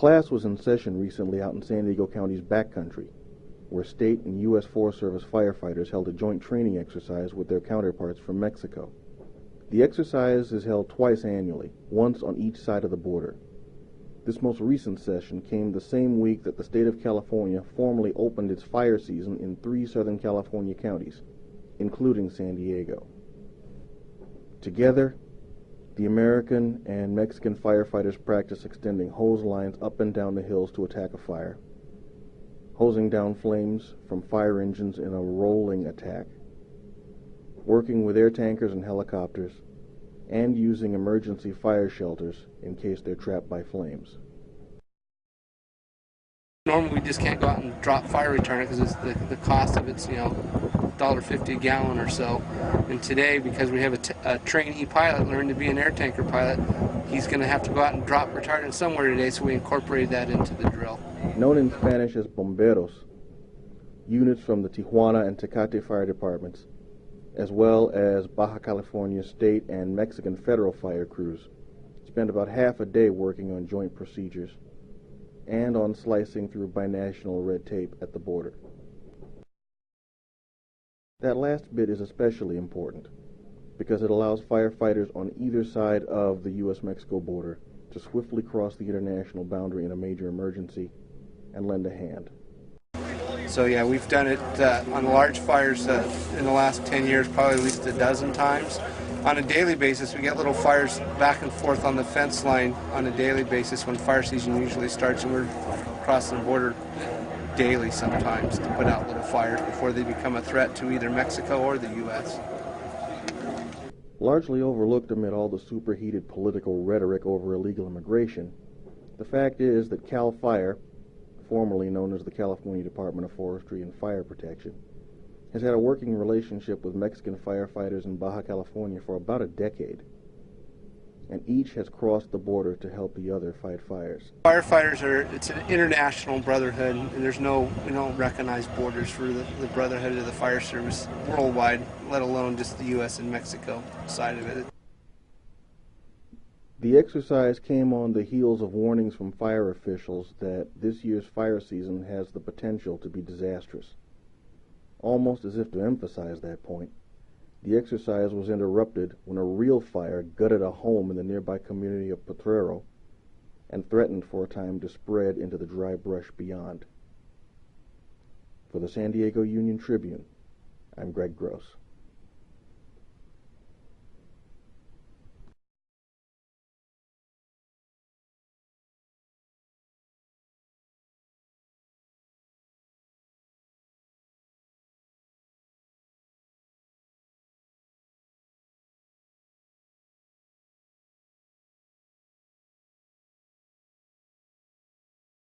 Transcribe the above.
class was in session recently out in San Diego County's backcountry, where state and U.S. Forest Service firefighters held a joint training exercise with their counterparts from Mexico. The exercise is held twice annually, once on each side of the border. This most recent session came the same week that the state of California formally opened its fire season in 3 Southern California counties, including San Diego. Together, the American and Mexican firefighters practice extending hose lines up and down the hills to attack a fire, hosing down flames from fire engines in a rolling attack, working with air tankers and helicopters, and using emergency fire shelters in case they're trapped by flames. Normally we just can't go out and drop fire retardant because the cost of it's, $1.50 a gallon or so. And today, because we have a trainee pilot learned to be an air tanker pilot, he's going to have to go out and drop retardant somewhere today, so we incorporated that into the drill. Known in Spanish as bomberos, units from the Tijuana and Tecate fire departments, as well as Baja California state and Mexican federal fire crews, spend about half a day working on joint procedures and on slicing through binational red tape at the border. That last bit is especially important because it allows firefighters on either side of the U.S.-Mexico border to swiftly cross the international boundary in a major emergency and lend a hand. So yeah, we've done it on large fires in the last 10 years, probably at least a dozen times. On a daily basis, we get little fires back and forth on the fence line on a daily basis when fire season usually starts, and we're crossing the border daily sometimes to put out little fires before they become a threat to either Mexico or the U.S. Largely overlooked amid all the superheated political rhetoric over illegal immigration, the fact is that CAL FIRE, formerly known as the California Department of Forestry and Fire Protection, has had a working relationship with Mexican firefighters in Baja California for about a decade, and each has crossed the border to help the other fight fires. Firefighters it's an international brotherhood, and we don't recognize borders for the brotherhood of the fire service worldwide, let alone just the U.S. and Mexico side of it. The exercise came on the heels of warnings from fire officials that this year's fire season has the potential to be disastrous. Almost as if to emphasize that point, the exercise was interrupted when a real fire gutted a home in the nearby community of Potrero and threatened for a time to spread into the dry brush beyond. For the San Diego Union Tribune, I'm Greg Gross.